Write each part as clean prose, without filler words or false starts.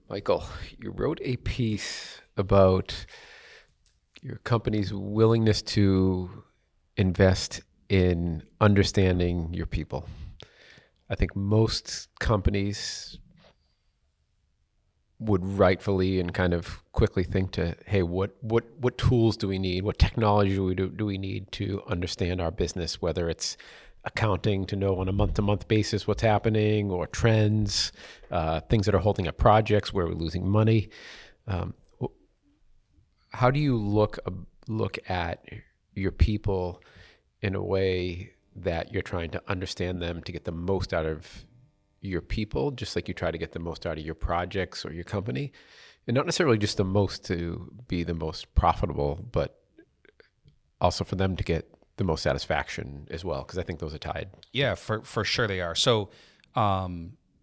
Michael, you wrote a piece about your company's willingness to invest in understanding your people. I think most companies would rightfully and kind of quickly think to, hey, what tools do we need? What technology do we need to understand our business, whether it's accounting to know on a month-to-month basis what's happening, or trends, things that are holding up projects where we're losing money. Um, how do you look at your people in a way that you're trying to understand them to get the most out of your people, just like you try to get the most out of your projects or your company, and not necessarily just the most to be the most profitable, but also for them to get the most satisfaction as well, because I think those are tied. Yeah, for sure they are. So,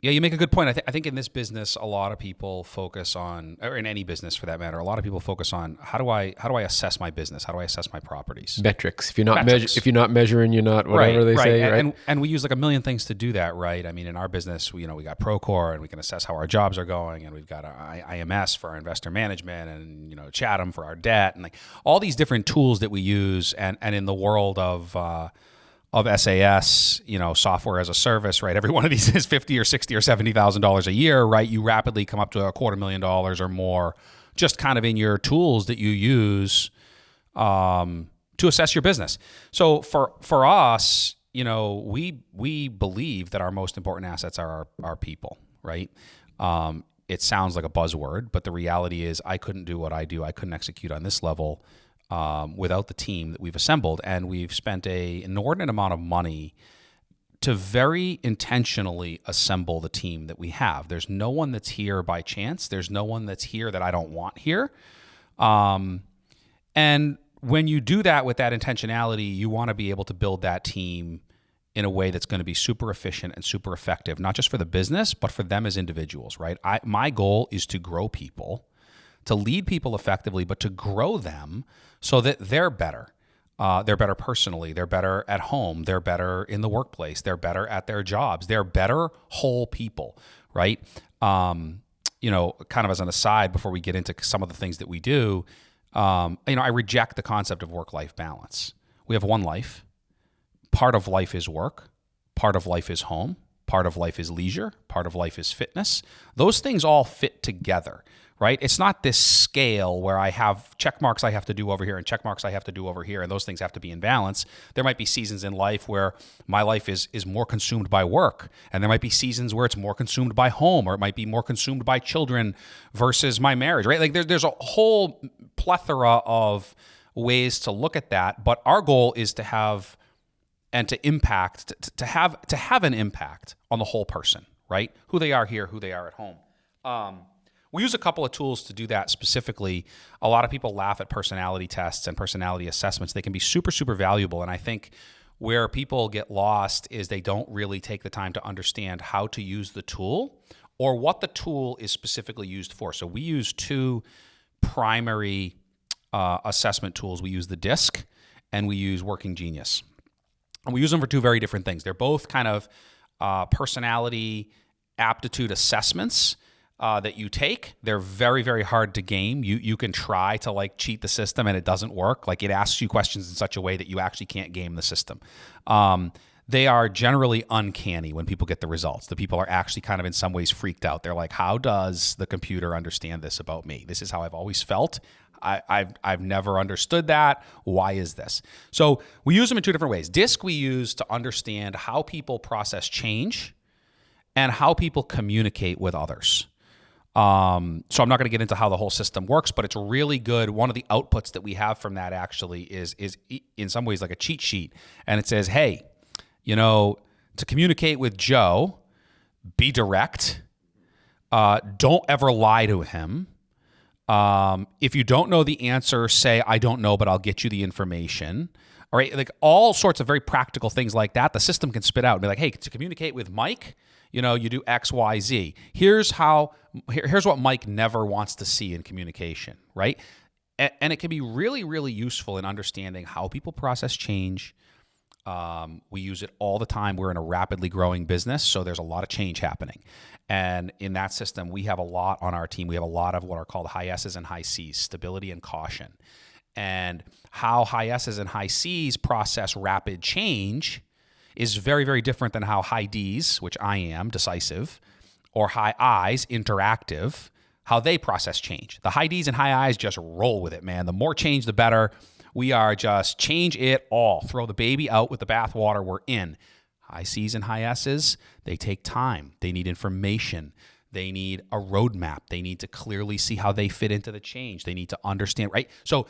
yeah, you make a good point. I think in this business, a lot of people focus on, or in any business for that matter, a lot of people focus on how do I assess my business? How do I assess my properties? Metrics. If you're not measuring, you're not whatever they say, right? And we use like a million things to do that, right? I mean, in our business, we got Procore, and we can assess how our jobs are going, and we've got IMS for our investor management, and Chatham for our debt, and like all these different tools that we use. And in the world of SAS, software as a service, right? Every one of these is $50 or $60 or $70,000 a year, right? You rapidly come up to $250,000 or more, just kind of in your tools that you use to assess your business. So for us, we believe that our most important assets are our people, right? It sounds like a buzzword, but the reality is I couldn't do what I do. I couldn't execute on this level without the team that we've assembled. And we've spent an inordinate amount of money to very intentionally assemble the team that we have. There's no one that's here by chance. There's no one that's here that I don't want here. And when you do that with that intentionality, you want to be able to build that team in a way that's going to be super efficient and super effective, not just for the business, but for them as individuals, right? My goal is to grow people, to lead people effectively, but to grow them so that they're better. They're better personally. They're better at home. They're better in the workplace. They're better at their jobs. They're better whole people, right? Kind of as an aside before we get into some of the things that we do, I reject the concept of work-life balance. We have one life. Part of life is work. Part of life is home. Part of life is leisure. Part of life is fitness. Those things all fit together, right? It's not this scale where I have check marks I have to do over here and check marks I have to do over here, and those things have to be in balance. There might be seasons in life where my life is more consumed by work, and there might be seasons where it's more consumed by home, or it might be more consumed by children versus my marriage, right? Like there's a whole plethora of ways to look at that, but our goal is to have and to impact, to have an impact on the whole person, right? Who they are here, who they are at home. We use a couple of tools to do that specifically. A lot of people laugh at personality tests and personality assessments. They can be super, super valuable. And I think where people get lost is they don't really take the time to understand how to use the tool or what the tool is specifically used for. So we use two primary assessment tools. We use the DISC and we use Working Genius. And we use them for two very different things. They're both kind of personality aptitude assessments that you take. They're very, very hard to game. You can try to like cheat the system and it doesn't work. Like it asks you questions in such a way that you actually can't game the system. They are generally uncanny when people get the results. The people are actually kind of in some ways freaked out. They're like, how does the computer understand this about me? This is how I've always felt. I've never understood that. Why is this? So we use them in two different ways. DISC we use to understand how people process change and how people communicate with others. So I'm not going to get into how the whole system works, but it's really good. One of the outputs that we have from that actually is in some ways like a cheat sheet. And it says, hey, to communicate with Joe, be direct. Don't ever lie to him. If you don't know the answer, say, I don't know, but I'll get you the information. All right. Like all sorts of very practical things like that. The system can spit out and be like, hey, to communicate with Mike, you do X, Y, Z. Here's what Mike never wants to see in communication. Right. And it can be really, really useful in understanding how people process change, We use it all the time. We're in a rapidly growing business, so there's a lot of change happening. And in that system, we have a lot on our team. We have a lot of what are called high S's and high C's, stability and caution. And how high S's and high C's process rapid change is very, very different than how high D's, which I am, decisive, or high I's, interactive, how they process change. The high D's and high I's just roll with it, man. The more change, the better. We are just change it all. Throw the baby out with the bathwater. We're in. High C's and high S's, they take time. They need information. They need a roadmap. They need to clearly see how they fit into the change. They need to understand, right? So,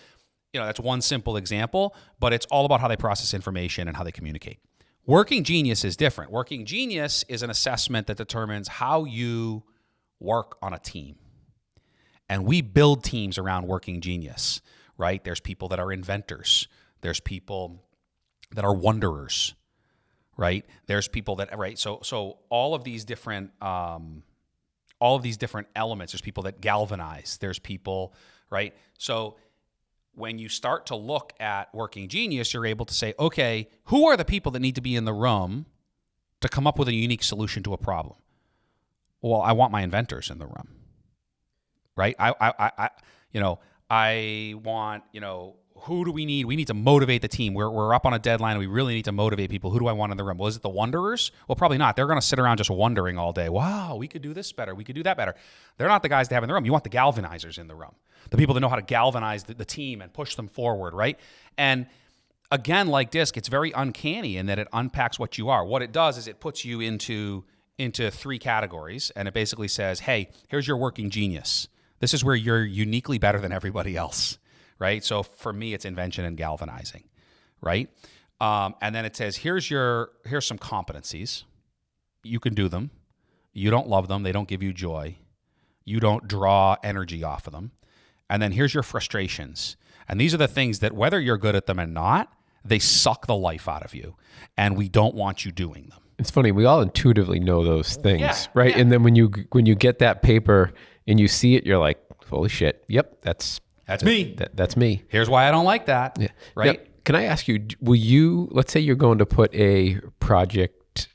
that's one simple example, but it's all about how they process information and how they communicate. Working Genius is different. Working Genius is an assessment that determines how you work on a team. And we build teams around Working Genius, right? There's people that are inventors. There's people that are wanderers, right? There's people that, right? So all of these different elements. There's people that galvanize. There's people, right? So when you start to look at Working Genius, you're able to say, okay, who are the people that need to be in the room to come up with a unique solution to a problem? Well, I want my inventors in the room, right? I want, who do we need? We need to motivate the team. We're up on a deadline and we really need to motivate people. Who do I want in the room? Well, is it the wanderers? Well, probably not. They're going to sit around just wondering all day. Wow, we could do this better. We could do that better. They're not the guys to have in the room. You want the galvanizers in the room, the people that know how to galvanize the team and push them forward, right? And again, like DISC, it's very uncanny in that it unpacks what you are. What it does is it puts you into 3 categories, and it basically says, hey, here's your Working Genius. This is where you're uniquely better than everybody else, right? So for me, it's invention and galvanizing, right? And then it says, here's some competencies. You can do them. You don't love them. They don't give you joy. You don't draw energy off of them. And then here's your frustrations. And these are the things that whether you're good at them or not, they suck the life out of you. And we don't want you doing them. It's funny. We all intuitively know those things, Yeah, right? yeah. And then when you get that paper and you see it, you're like, holy shit. Yep. That's me. That's me. Here's why I don't like that, Yeah. right? Now, can I ask you, will you, let's say you're going to put a project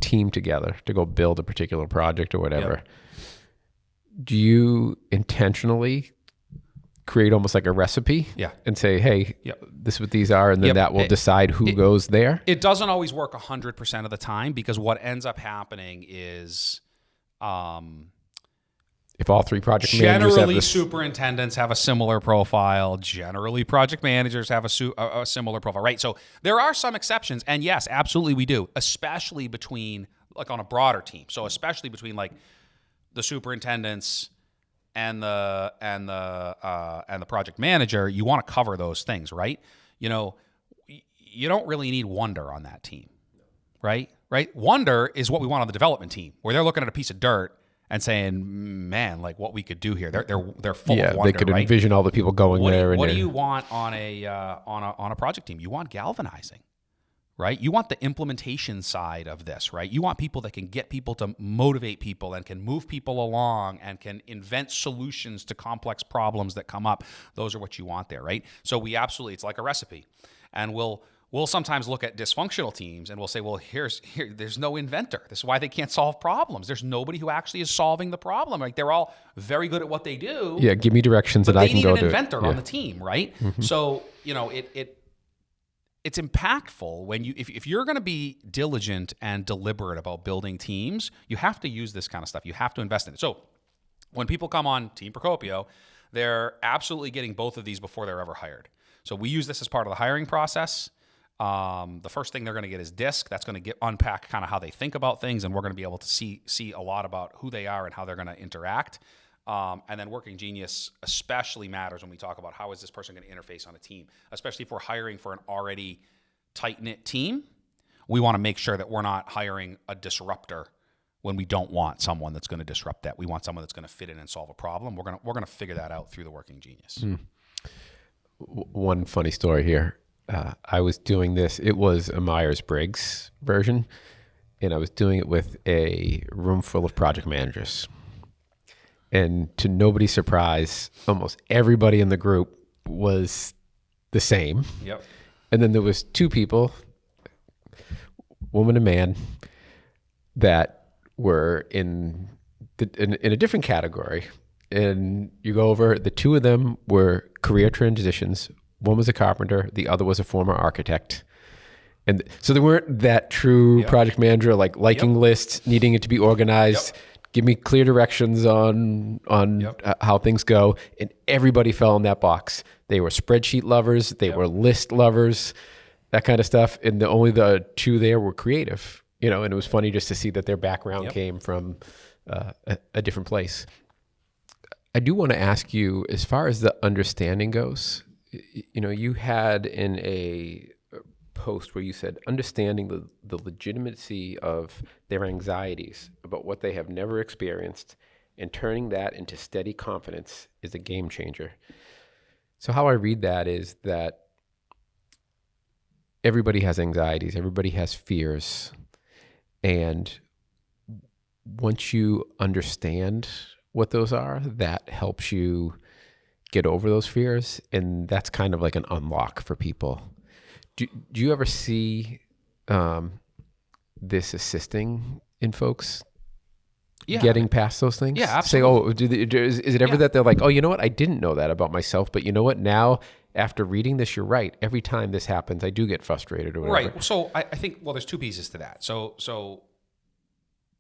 team together to go build a particular project or whatever. Yep. Do you intentionally create almost like a recipe? Yeah. And say, hey, Yep. this is what these are, and then Yep. that will decide who goes there? It doesn't always work 100% of the time because what ends up happening is If all 3 project managers have generally this, superintendents have a similar profile. Generally, project managers have a similar profile, right? So there are some exceptions, and yes, absolutely we do, especially between like on a broader team. So especially between like the superintendents and the project manager, you want to cover those things, right? You don't really need wonder on that team, right? Right? Wonder is what we want on the development team, where they're looking at a piece of dirt and saying, "Man, like what we could do here." They're full of wonder. they could right? envision all the people going there. What do you want on a project team? You want galvanizing, right? You want the implementation side of this, right? You want people that can get people to motivate people and can move people along and can invent solutions to complex problems that come up. Those are what you want there, right? So it's like a recipe, and we'll sometimes look at dysfunctional teams and we'll say, well, there's no inventor. This is why they can't solve problems. There's nobody who actually is solving the problem. Like they're all very good at what they do. Yeah, give me directions that I can go do. They need an inventor on the team, right? Mm-hmm. So, it's impactful when if you're going to be diligent and deliberate about building teams, you have to use this kind of stuff. You have to invest in it. So when people come on Team Procopio, they're absolutely getting both of these before they're ever hired. So we use this as part of the hiring process. The first thing they're going to get is DISC. That's going to unpack kind of how they think about things, and we're going to be able to see a lot about who they are and how they're going to interact. And then Working Genius especially matters when we talk about how is this person going to interface on a team, especially if we're hiring for an already tight-knit team. We want to make sure that we're not hiring a disruptor when we don't want someone that's going to disrupt that. We want someone that's going to fit in and solve a problem. We're going to figure that out through the Working Genius. One funny story here. I was doing this. It was a Myers-Briggs version, and I was doing it with a room full of project managers. And to nobody's surprise, almost everybody in the group was the same. Yep. And then there was 2 people woman and man, that were in a different category. And you go over, the two of them were career transitions. One was a carpenter, the other was a former architect. And so they weren't that true project manager, like liking lists, needing it to be organized, give me clear directions on how things go. And everybody fell in that box. They were spreadsheet lovers, they were list lovers, that kind of stuff. And only the two there were creative, and it was funny just to see that their background came from a different place. I do want to ask you, as far as the understanding goes, you had in a post where you said understanding the legitimacy of their anxieties about what they have never experienced and turning that into steady confidence is a game changer. So how I read that is that everybody has anxieties, everybody has fears, and once you understand what those are, that helps you get over those fears, and that's kind of like an unlock for people. Do you ever see this assisting in folks getting past those things? Yeah, absolutely. Say, is it ever that they're like, oh, you know what? I didn't know that about myself, but you know what? Now, after reading this, you're right. Every time this happens, I do get frustrated or whatever. Right. So I think, there's two pieces to that. So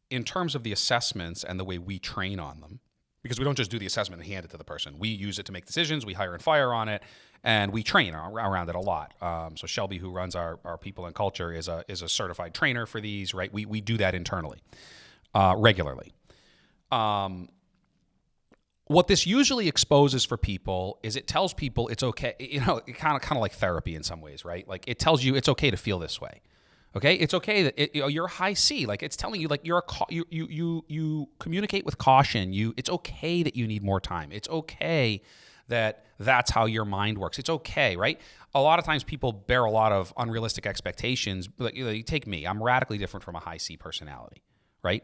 in terms of the assessments and the way we train on them, because we don't just do the assessment and hand it to the person. We use it to make decisions. We hire and fire on it, and we train around it a lot. So Shelby, who runs our people and culture, is a certified trainer for these. Right? We do that internally, regularly. What this usually exposes for people is it tells people it's okay. Kind of like therapy in some ways, right? Like it tells you it's okay to feel this way. Okay, it's okay that you're a high C. Like it's telling you, like you communicate with caution. It's okay that you need more time. It's okay that that's how your mind works. It's okay, right? A lot of times people bear a lot of unrealistic expectations. Like you take me, I'm radically different from a high C personality, right?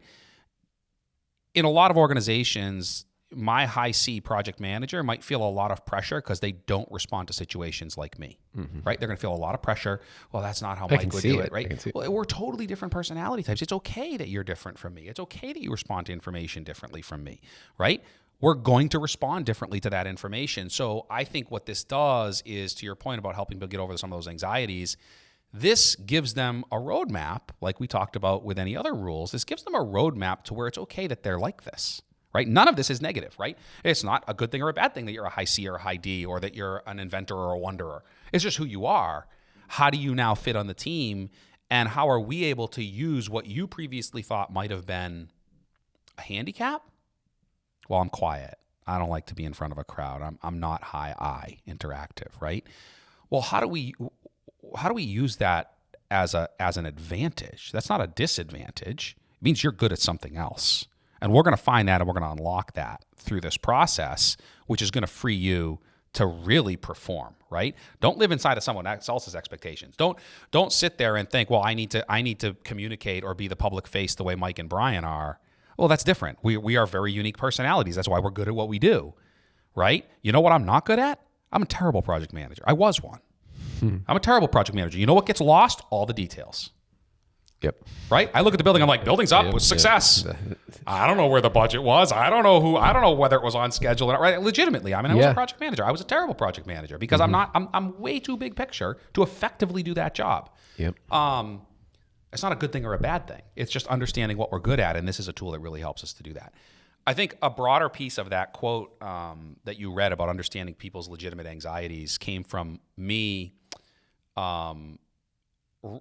In a lot of organizations, my high C project manager might feel a lot of pressure because they don't respond to situations like me, right? They're going to feel a lot of pressure. Well, that's not how Mike would do it, right? Well, we're totally different personality types. It's okay that you're different from me. It's okay that you respond to information differently from me, right? We're going to respond differently to that information. So I think what this does is, to your point about helping people get over some of those anxieties, this gives them a roadmap, like we talked about with any other rules. This gives them a roadmap to where it's okay that they're like this. Right? None of this is negative, right? It's not a good thing or a bad thing that you're a high C or a high D or that you're an inventor or a wonderer. It's just who you are. How do you now fit on the team? And how are we able to use what you previously thought might have been a handicap? Well, I'm quiet. I don't like to be in front of a crowd. I'm not high I interactive, right? Well, how do we use that as an advantage? That's not a disadvantage. It means you're good at something else. And we're going to find that and we're going to unlock that through this process, which is going to free you to really perform, right? Don't live inside of someone else's expectations. Don't sit there and think, well, I need to communicate or be the public face the way Mike and Brian are. Well, that's different. We are very unique personalities. That's why we're good at what we do, right? You know what I'm not good at? I'm a terrible project manager. I was one. I'm a terrible project manager. You know what gets lost? All the details. Yep. Right? I look at the building, I'm like, building's up with success. I don't know where the budget was. I don't know whether it was on schedule or not. Right? Legitimately. I mean, I was a project manager. I was a terrible project manager because I'm way too big picture to effectively do that job. Yep. It's not a good thing or a bad thing. It's just understanding what we're good at. And this is a tool that really helps us to do that. I think a broader piece of that quote that you read about understanding people's legitimate anxieties came from me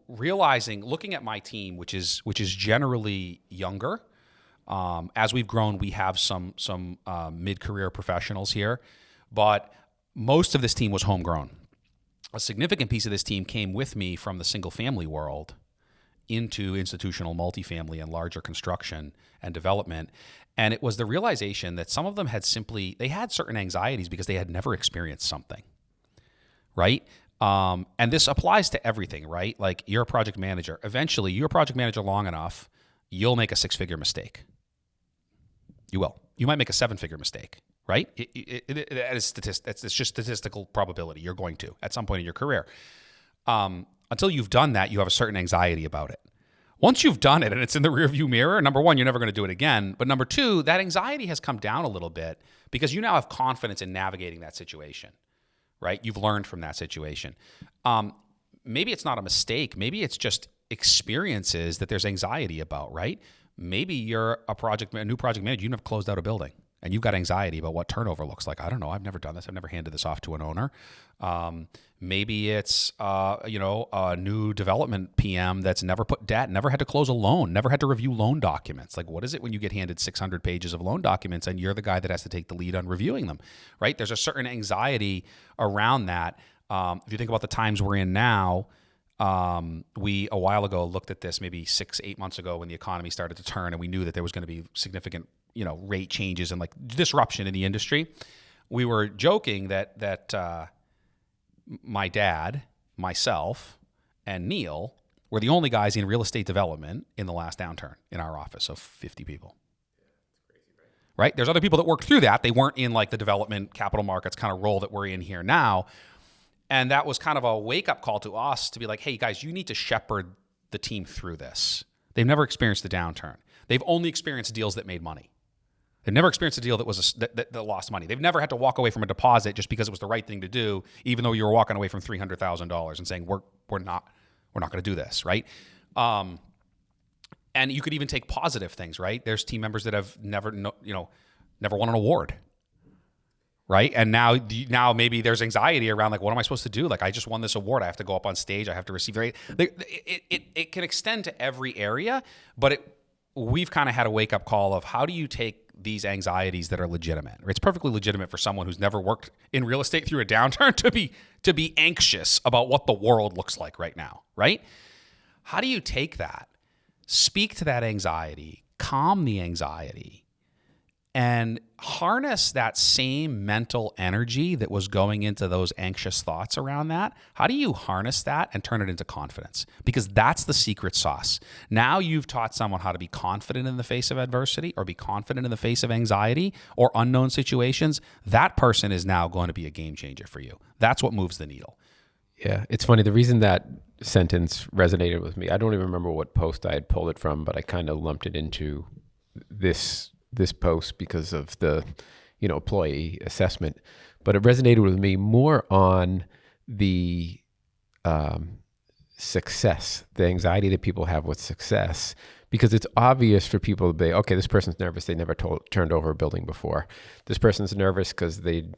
realizing, looking at my team, which is generally younger. As we've grown, we have some mid-career professionals here, but most of this team was homegrown. A significant piece of this team came with me from the single-family world into institutional multifamily and larger construction and development. And it was the realization that some of them had certain anxieties because they had never experienced something, right? And this applies to everything, right? Like you're a project manager. Eventually, you're a project manager long enough, you'll make a 6-figure mistake. You will. You might make a 7-figure mistake, right? It's just statistical probability. You're going to at some point in your career. Until you've done that, you have a certain anxiety about it. Once you've done it and it's in the rearview mirror, number one, you're never going to do it again. But number two, that anxiety has come down a little bit because you now have confidence in navigating that situation, right? You've learned from that situation. Maybe it's not a mistake. Maybe it's just experiences that there's anxiety about, right? Maybe you're a new project manager. You never closed out a building and you've got anxiety about what turnover looks like. I don't know. I've never done this. I've never handed this off to an owner. Maybe it's, a new development PM that's never put debt, never had to close a loan, never had to review loan documents. Like, what is it when you get handed 600 pages of loan documents and you're the guy that has to take the lead on reviewing them, right? There's a certain anxiety around that. If you think about the times we're in now, we a while ago looked at this maybe 6-8 months ago when the economy started to turn and we knew that there was going to be significant, rate changes and like disruption in the industry. We were joking that my dad, myself, and Neil were the only guys in real estate development in the last downturn in our office of 50 people. Right? There's other people that worked through that. They weren't in like the development capital markets kind of role that we're in here now. And that was kind of a wake-up call to us to be like, hey, guys, you need to shepherd the team through this. They've never experienced the downturn. They've only experienced deals that made money. They've never experienced a deal that was that lost money. They've never had to walk away from a deposit just because it was the right thing to do, even though you were walking away from $300,000 and saying we're not going to do this, right? And you could even take positive things, right? There's team members that have never won an award, right? And now maybe there's anxiety around like, what am I supposed to do? Like, I just won this award. I have to go up on stage. I have to receive. It can extend to every area, but we've kind of had a wake up call of how do you take these anxieties that are legitimate. It's perfectly legitimate for someone who's never worked in real estate through a downturn to be anxious about what the world looks like right now, right? How do you take that, speak to that anxiety, calm the anxiety, and harness that same mental energy that was going into those anxious thoughts around that? How do you harness that and turn it into confidence? Because that's the secret sauce. Now you've taught someone how to be confident in the face of adversity or be confident in the face of anxiety or unknown situations. That person is now going to be a game changer for you. That's what moves the needle. Yeah, it's funny. The reason that sentence resonated with me, I don't even remember what post I had pulled it from, but I kind of lumped it into this post because of the, employee assessment. But it resonated with me more on the success, the anxiety that people have with success, because it's obvious for people to be, okay, this person's nervous. They never turned over a building before. This person's nervous because they,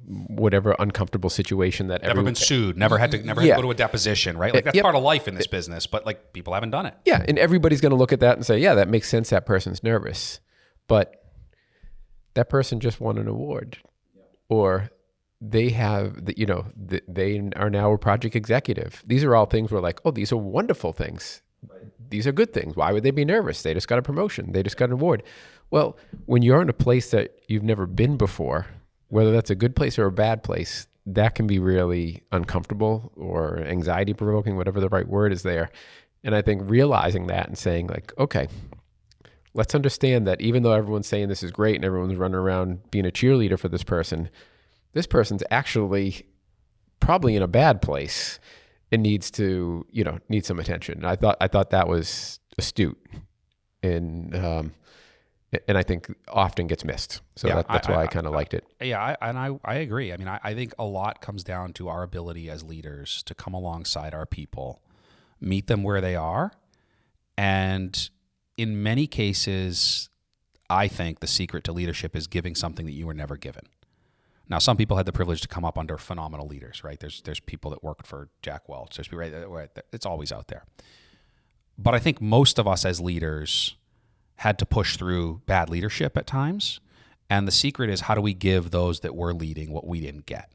whatever uncomfortable situation that never been sued, never had to go to a deposition, right? Like that's part of life in this business, but like people haven't done it. Yeah. And everybody's going to look at that and say, yeah, that makes sense. That person's nervous, but that person just won an award or they have they are now a project executive. These are all things where like, oh, these are wonderful things. These are good things. Why would they be nervous? They just got a promotion. They just got an award. Well, when you're in a place that you've never been before, whether that's a good place or a bad place, that can be really uncomfortable or anxiety provoking, whatever the right word is there. And I think realizing that and saying like, okay, let's understand that even though everyone's saying this is great and everyone's running around being a cheerleader for this person's actually probably in a bad place and needs some attention. And I thought that was astute and I think often gets missed. So that's why I kind of liked it. Yeah, I agree. I mean, I think a lot comes down to our ability as leaders to come alongside our people, meet them where they are, and in many cases, I think the secret to leadership is giving something that you were never given. Now, some people had the privilege to come up under phenomenal leaders, right? There's people that worked for Jack Welch. There's people it's always out there. But I think most of us as leaders had to push through bad leadership at times. And the secret is, how do we give those that we're leading what we didn't get,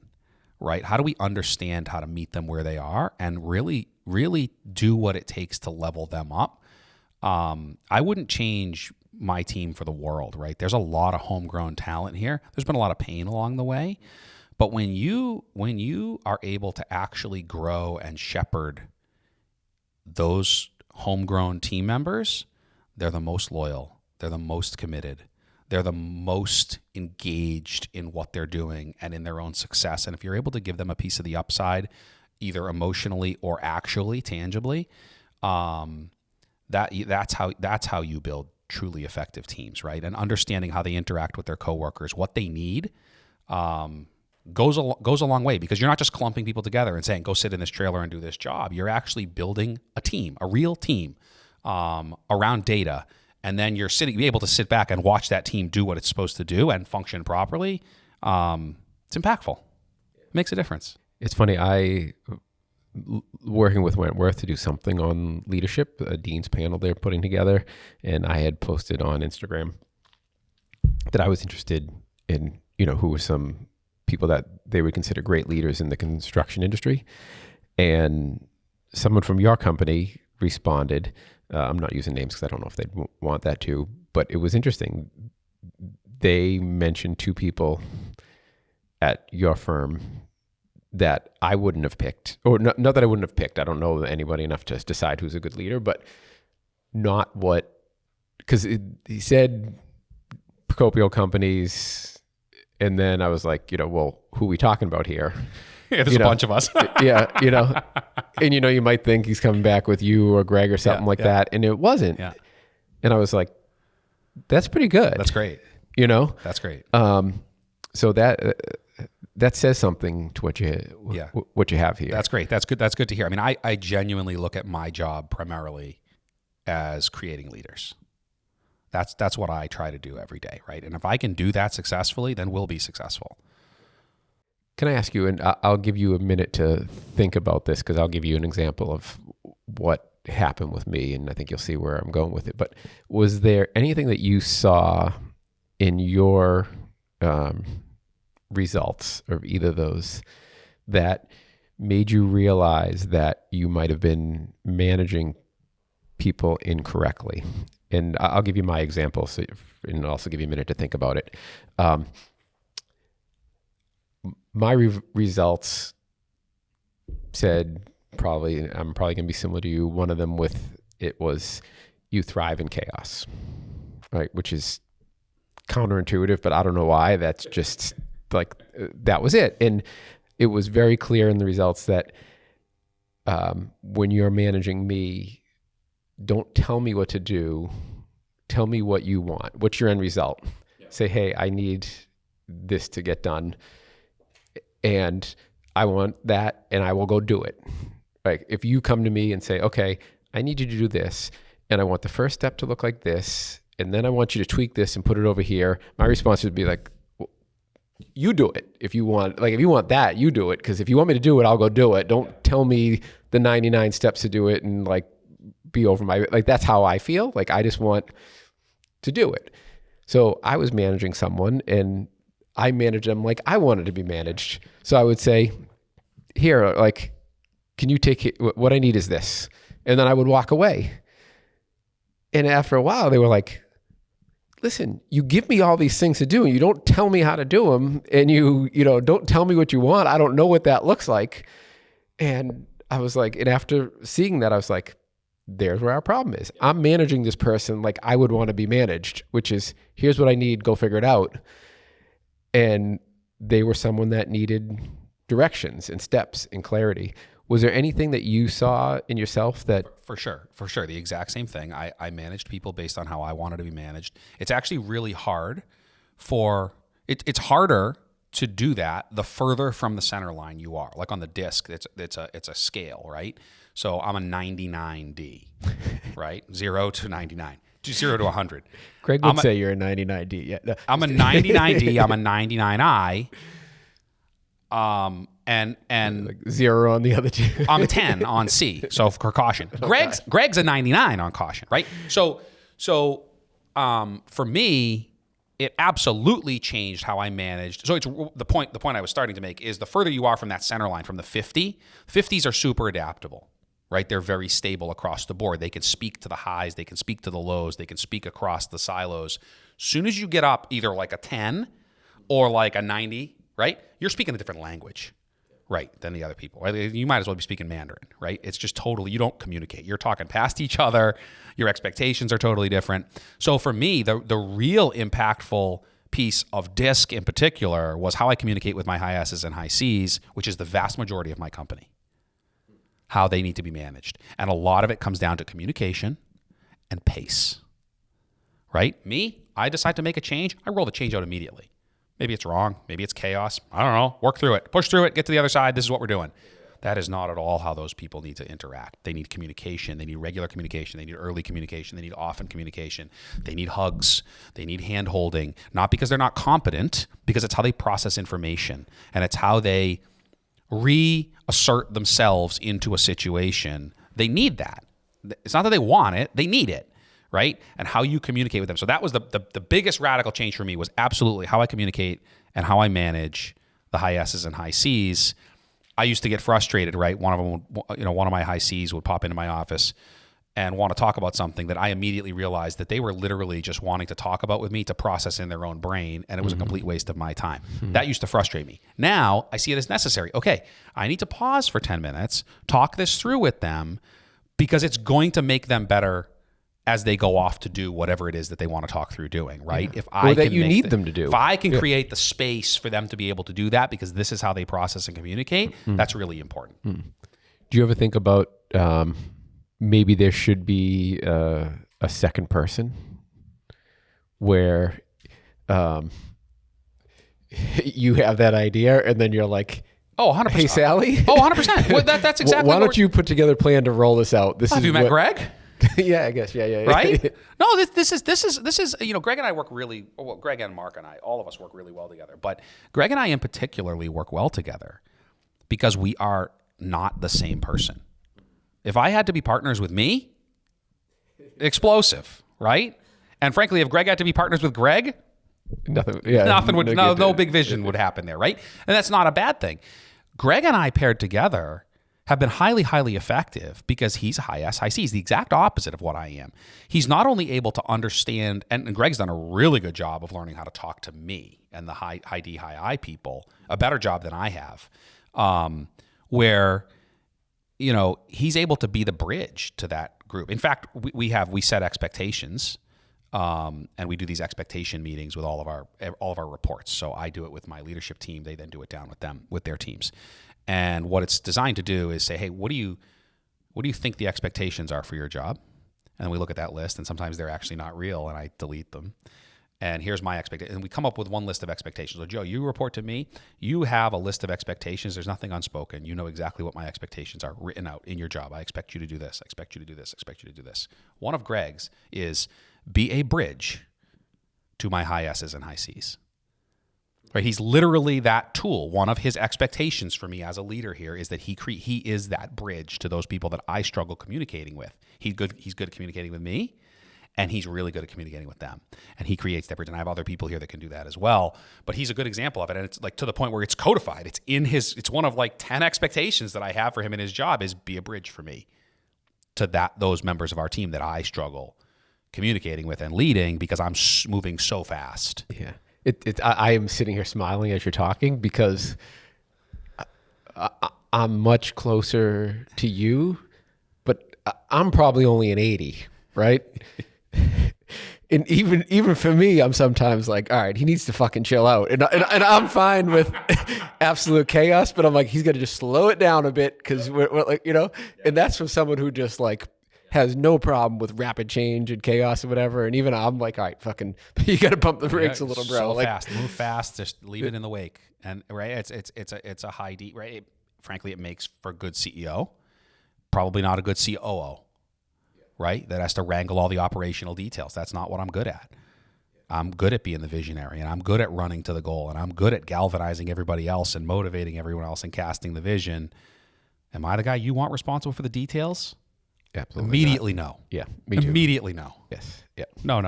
right? How do we understand how to meet them where they are and really, really do what it takes to level them up? I wouldn't change my team for the world, right? There's a lot of homegrown talent here. There's been a lot of pain along the way. But when you are able to actually grow and shepherd those homegrown team members, they're the most loyal. They're the most committed. They're the most engaged in what they're doing and in their own success. And if you're able to give them a piece of the upside, either emotionally or actually, tangibly, That's how you build truly effective teams, right? And understanding how they interact with their coworkers, what they need, goes a long way, because you're not just clumping people together and saying, go sit in this trailer and do this job. You're actually building a team, a real team, around data. And then you're be able to sit back and watch that team do what it's supposed to do and function properly. It's impactful. It makes a difference. It's funny. Working with Wentworth to do something on leadership, a dean's panel they're putting together, and I had posted on Instagram that I was interested in, who were some people that they would consider great leaders in the construction industry. And someone from your company responded. I'm not using names because I don't know if they'd want that to, but it was interesting. They mentioned two people at your firm that I wouldn't have picked, or not that I wouldn't have picked. I don't know anybody enough to decide who's a good leader, but because he said Procopio Companies, and then I was like, well, who are we talking about here? Yeah, there's a bunch of us. Yeah, and you might think he's coming back with you or Greg or something like that, and it wasn't. Yeah. And I was like, that's pretty good. That's great. That's great. So that says something to what you have here. That's great. That's good. That's good to hear. I mean, I genuinely look at my job primarily as creating leaders. That's what I try to do every day, right? And if I can do that successfully, then we'll be successful. Can I ask you, and I'll give you a minute to think about this, because I'll give you an example of what happened with me, and I think you'll see where I'm going with it. But was there anything that you saw in your results of either of those that made you realize that you might have been managing people incorrectly? And I'll give you my example, and I'll also give you a minute to think about it. My results said I'm probably going to be similar to you. One of them was you thrive in chaos, right? Which is counterintuitive, but I don't know why. That's just that was it. And it was very clear in the results that when you're managing me, don't tell me what to do. Tell me what you want. What's your end result? Yeah. Say, hey, I need this to get done, and I want that, and I will go do it. Like, if you come to me and say, okay, I need you to do this, and I want the first step to look like this, and then I want you to tweak this and put it over here, my response would be like, well, you do it. If you want that, you do it. Because if you want me to do it, I'll go do it. Don't tell me the 99 steps to do it and be over my, that's how I feel. I just want to do it. So I was managing someone, and I managed them like I wanted to be managed. So I would say, here, can you take it? What I need is this. And then I would walk away. And after a while, they were like, listen, you give me all these things to do, and you don't tell me how to do them. And you don't tell me what you want. I don't know what that looks like. And I was like, and after seeing that, I was like, there's where our problem is. I'm managing this person like I would want to be managed, which is, here's what I need, go figure it out. And they were someone that needed directions and steps and clarity. Was there anything that you saw in yourself that... For sure. The exact same thing. I managed people based on how I wanted to be managed. It's actually really hard it's harder to do that the further from the center line you are. Like on the disc, it's a scale, right? So I'm a 99D, right? 0 to 99. 0 to 100. Greg would say you're a 99D. Yeah, no. I'm a 99D. I'm a 99I. And 0 on the other two. I'm 10 on C. So for caution, Greg's a 99 on caution, right? So for me, it absolutely changed how I managed. So it's the point I was starting to make is the further you are from that center line, from the 50s are super adaptable. Right? They're very stable across the board. They can speak to the highs, they can speak to the lows, they can speak across the silos. Soon as you get up either like a 10 or like a 90, right? You're speaking a different language, right, than the other people. You might as well be speaking Mandarin, right? It's just totally, you don't communicate. You're talking past each other. Your expectations are totally different. So for me, the real impactful piece of DISC in particular was how I communicate with my high S's and high C's, which is the vast majority of my company. How they need to be managed. And a lot of it comes down to communication and pace, right? Me, I decide to make a change. I roll the change out immediately. Maybe it's wrong. Maybe it's chaos. I don't know. Work through it. Push through it. Get to the other side. This is what we're doing. That is not at all how those people need to interact. They need communication. They need regular communication. They need early communication. They need often communication. They need hugs. They need hand holding, not because they're not competent, because it's how they process information and it's how they reassert themselves into a situation. They need that. It's not that they want it. They need it, right? And how you communicate with them. So that was the biggest radical change for me, was absolutely how I communicate and how I manage the high S's and high C's. I used to get frustrated, right? One of my high C's would pop into my office and want to talk about something that I immediately realized that they were literally just wanting to talk about with me to process in their own brain, and it was a complete waste of my time. That used to frustrate me. Now I see it as necessary. Okay, I need to pause for 10 minutes, talk this through with them, because it's going to make them better as they go off to do whatever it is that they want to talk through doing, right? If I Or that can you make need them to do. If I can create the space for them to be able to do that, because this is how they process and communicate, that's really important. Do you ever think about maybe there should be a second person where you have that idea and then you're like, Oh, 100%. hey, Sally? Oh, 100%. Well, that's exactly Why don't you put together a plan to roll this out? Have you met Greg? Yeah, I guess. Yeah. Right? No, this is, Greg and I work really, well, Greg and Mark and I, all of us work really well together. But Greg and I in particularly work well together because we are not the same person. If I had to be partners with me, explosive, right? And frankly, if Greg had to be partners with Greg, no big vision would happen there, right? And that's not a bad thing. Greg and I paired together have been highly, highly effective because he's high S, high C. He's the exact opposite of what I am. He's not only able to understand, and Greg's done a really good job of learning how to talk to me and the high D, high I people, a better job than I have, where, he's able to be the bridge to that group. In fact, we set expectations, and we do these expectation meetings with all of our reports. So I do it with my leadership team. They then do it down with them, with their teams. And what it's designed to do is say, hey, what do you think the expectations are for your job? And we look at that list, and sometimes they're actually not real, and I delete them. And here's my expectation. And we come up with one list of expectations. So Joe, you report to me. You have a list of expectations. There's nothing unspoken. You know exactly what my expectations are written out in your job. I expect you to do this. I expect you to do this. I expect you to do this. One of Greg's is be a bridge to my high S's and high C's. Right? He's literally that tool. One of his expectations for me as a leader here is that he is that bridge to those people that I struggle communicating with. He's good at communicating with me, and he's really good at communicating with them. And he creates that bridge. And I have other people here that can do that as well. But he's a good example of it. And it's like to the point where it's codified. It's one of like 10 expectations that I have for him in his job is be a bridge for me to those members of our team that I struggle communicating with and leading because I'm moving so fast. Yeah. I am sitting here smiling as you're talking because I'm much closer to you, but I'm probably only an 80, right? And even for me, I'm sometimes like, all right, he needs to fucking chill out. And I'm fine with absolute chaos, but I'm like, he's got to just slow it down a bit because we're like, and that's from someone who just like has no problem with rapid change and chaos or whatever. And even I'm like, all right, fucking, you got to pump the brakes a little, bro. So like, fast, move fast, just leave it in the wake. And right, it's a high D, right? Frankly, it makes for a good CEO, probably not a good COO, right? That has to wrangle all the operational details. That's not what I'm good at. I'm good at being the visionary, and I'm good at running to the goal, and I'm good at galvanizing everybody else and motivating everyone else and casting the vision. Am I the guy you want responsible for the details? Absolutely Immediately not. no. Yeah, me too. Immediately no. Yes. Yeah. No.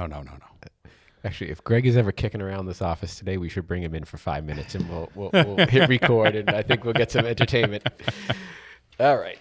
Actually, if Greg is ever kicking around this office today, we should bring him in for 5 minutes and we'll hit record, and I think we'll get some entertainment. All right.